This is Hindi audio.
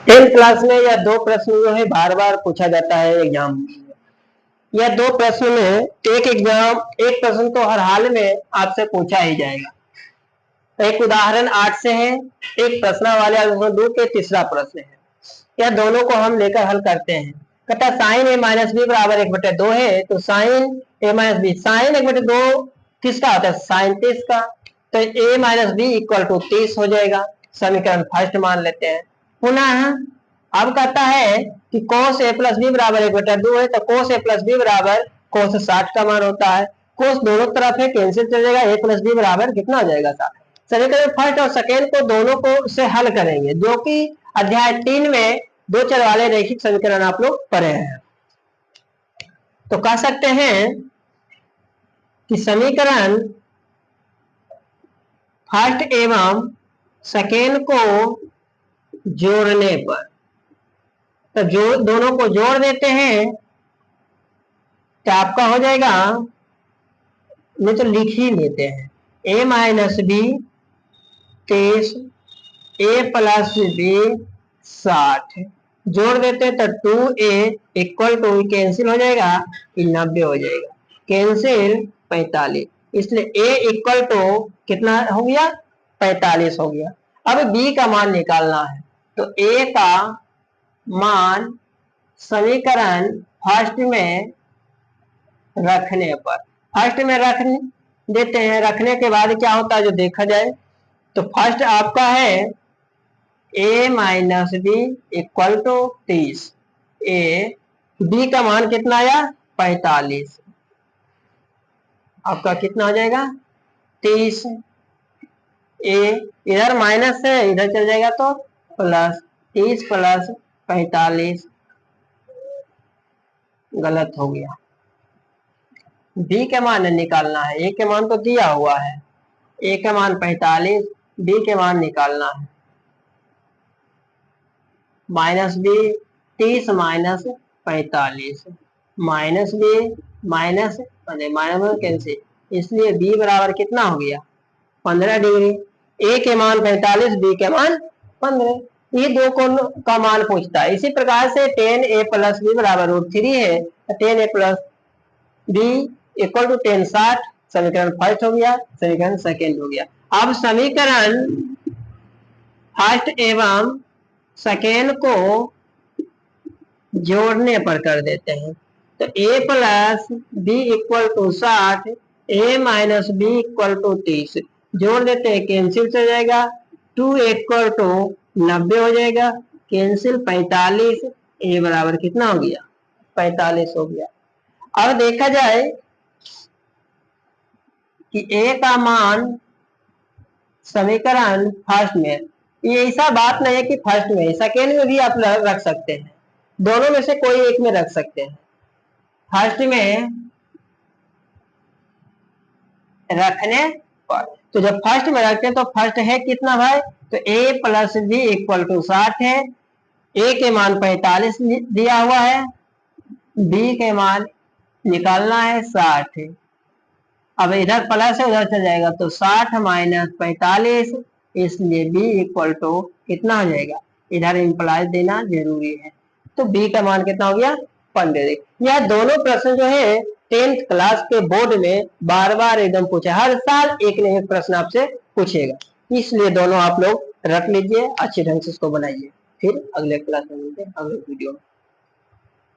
टेंथ क्लास में यह दो प्रश्न जो है बार बार पूछा जाता है एग्जाम में। यह दो प्रश्न में एक प्रश्न तो हर हाल में आपसे पूछा ही जाएगा। एक उदाहरण 8 से है, एक प्रश्नावली 2 के तीसरा प्रश्न है। यह दोनों को हम लेकर हल करते हैं। कहता साइन ए माइनस बी बराबर 1/2 है, तो साइन ए माइनस बी, साइन 1/2 किसका होता है? साइन 30 का। तो ए माइनस बी इक्वल टू 30 हो जाएगा। समीकरण फर्स्ट मान लेते हैं। पुनः अब कहता है कि cos a प्लस बी बराबर 1/2 है, तो cos a प्लस बी बराबर cos 60 का मान होता है। cos दोनों तरफ है, कैंसिल चल जाएगा। a प्लस बी बराबर कितना हो जाएगा? 60। समीकरण फर्स्ट और सेकेंड को दोनों को से हल करेंगे, जो कि अध्याय 3 में दो चर वाले रैखिक समीकरण आप लोग पढ़े हैं। तो कह सकते हैं कि समीकरण फर्स्ट एवं सेकेंड को जोड़ने पर, तो जो दोनों को जोड़ देते हैं तो आपका हो जाएगा, नहीं तो लिख ही लेते हैं, a minus B 30, a plus B 60 जोड़ देते हैं तो 2a इक्वल टू कैंसिल हो जाएगा, 90 हो जाएगा, कैंसिल 45, इसलिए a इक्वल टू कितना हो गया? 45 हो गया। अब b का मान निकालना है, तो a का मान समीकरण फर्स्ट में रखने पर, फर्स्ट में रख देते हैं। रखने के बाद क्या होता है जो देखा जाए, तो फर्स्ट आपका है a minus B equal to 30, A B का मान कितना आया? 45, आपका कितना हो जाएगा? 30, ए इधर माइनस है, इधर चल जाएगा तो प्लस, 30 प्लस 45, गलत हो गया। बी के मान निकालना है, ए के मान तो दिया हुआ है, ए के मान 45, बी के मान निकालना है। Minus B 30 minus 45, minus B minus minus cancel, इसलिए बी बराबर कितना हो गया? 15 डिग्री। ए के मान 45, बी के मान 15, ये दो का मान पूछता है। इसी प्रकार से 10a प्लस बी बराबर √3 है, 10a plus B equal to 10 60, समीकरण फर्स्ट हो गया, समीकरण सेकेंड हो गया। अब समीकरण फर्स्ट एवं सेकेंड को जोड़ने पर कर देते हैं, तो a plus B equal to 60, a minus B equal to 30 जोड़ देते हैं, कैंसिल चल जाएगा, 2 इक्वल टू 90 हो जाएगा, कैंसिल 45, a बराबर कितना हो गया? 45 हो गया। अब देखा जाए कि a का मान समीकरण फर्स्ट में, ये ऐसा बात नहीं है कि फर्स्ट में, सेकेंड में भी आप रख सकते हैं, दोनों में से कोई एक में रख सकते हैं। फर्स्ट में रखने पर, तो जब फर्स्ट में रखते हैं तो फर्स्ट है कितना भाई? तो a plus B equal to 60 है, a के मान 45 दिया हुआ है, b के मान निकालना है 60। अब इधर प्लस है, उधर चल जाएगा, तो 60 माइनस 45, इसलिए b इक्वल टू कितना हो जाएगा? इधर इम्प्लाइज देना जरूरी है, तो b का मान कितना हो गया? 15। यह दोनों प्रश्न जो है 10th क्लास के बोर्ड में बार बार एकदम पूछा, हर साल एक न एक प्रश्न आपसे पूछेगा, इसलिए दोनों आप लोग रख लीजिए, अच्छे ढंग से इसको बनाइए। फिर अगले क्लास में मिलते हैं, अगले वीडियो में।